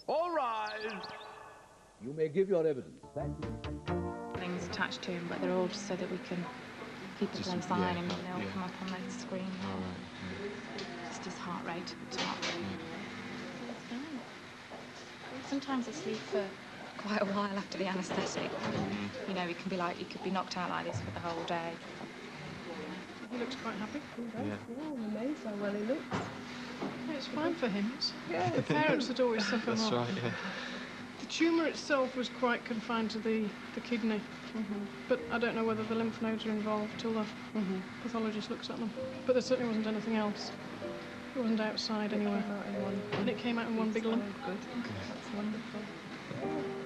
All rise. You may give your evidence. Thank you. Things attached to him, but they're all just so that we can keep a close eye on him, and they'll come up on the screen. All right. Just his heart rate at the top. It's fine. Sometimes they sleep for quite a while after the anaesthetic. You know, he could be knocked out like this for the whole day. He looks quite happy. Yeah, I'm amazed how well he looks. Yeah, it's fine for him. Yeah. The parents would always suffer That's more. right, yeah. The tumour itself was quite confined to the kidney, but I don't know whether the lymph nodes are involved till the pathologist looks at them. But there certainly wasn't anything else. It wasn't outside anywhere. And it came out in one big lump. Good. That's wonderful.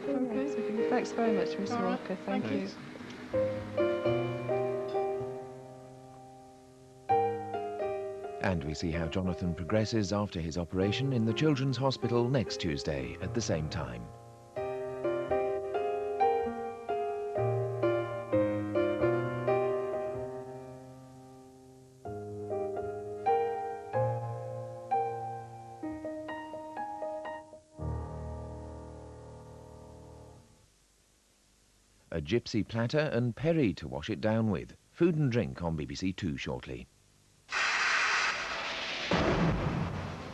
Okay. Thanks very much, Mr. All right. Walker. Thank you. And we see how Jonathan progresses after his operation in the Children's Hospital next Tuesday at the same time. A gypsy platter and perry to wash it down with. Food and drink on BBC2 shortly.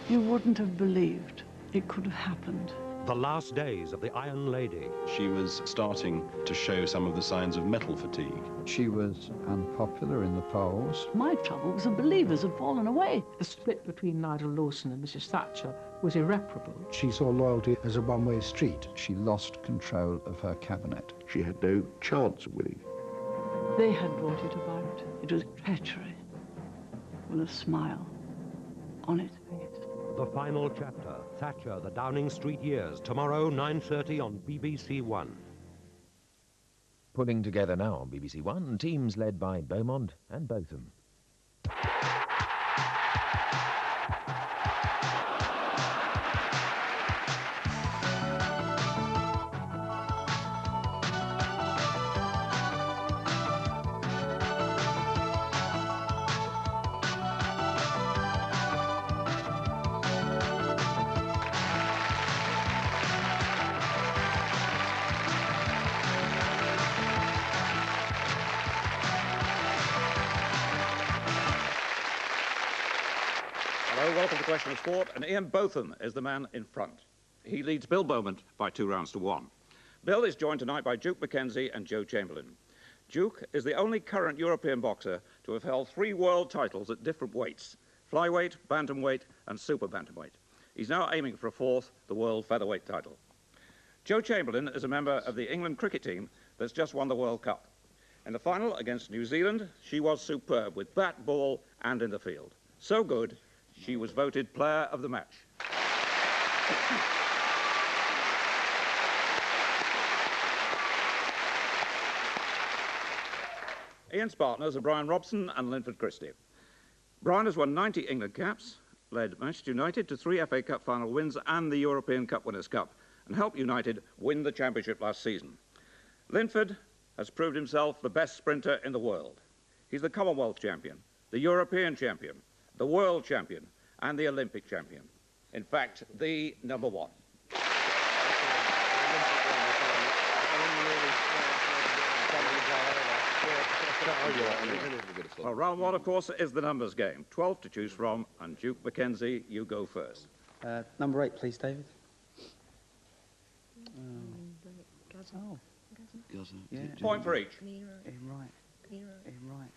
You wouldn't have believed it could have happened. The last days of the Iron Lady. She was starting to show some of the signs of metal fatigue. She was unpopular in the polls. My trouble was the believers had fallen away. The split between Nigel Lawson and Mrs. Thatcher was irreparable. She saw loyalty as a one-way street. She lost control of her cabinet. She had no chance of winning. They had brought it about. It was treachery, with a smile on it. The final chapter, Thatcher, the Downing Street Years, tomorrow 9:30 on BBC1. Pulling together now on BBC1, teams led by Beaumont and Botham. Welcome to Question of Sport, and Ian Botham is the man in front. He leads Bill Beaumont by 2-1. Bill is joined tonight by Duke Mackenzie and Joe Chamberlain. Duke is the only current European boxer to have held 3 world titles at different weights: flyweight, bantamweight and super bantamweight. He's now aiming for a 4th, the world featherweight title. Joe Chamberlain is a member of the England cricket team that's just won the World Cup. In the final against New Zealand, she was superb with bat, ball and in the field. So good, she was voted player of the match. Ian's partners are Brian Robson and Linford Christie. Brian has won 90 England caps, led Manchester United to 3 FA Cup final wins and the European Cup Winners' Cup, and helped United win the championship last season. Linford has proved himself the best sprinter in the world. He's the Commonwealth champion, the European champion, the world champion and the Olympic champion. In fact, the number 1. Well, round 1, of course, is the numbers game. 12 to choose from, and Duke Mackenzie, you go first. Number 8, please, David. Oh. Yeah. Point for each. Right. Right.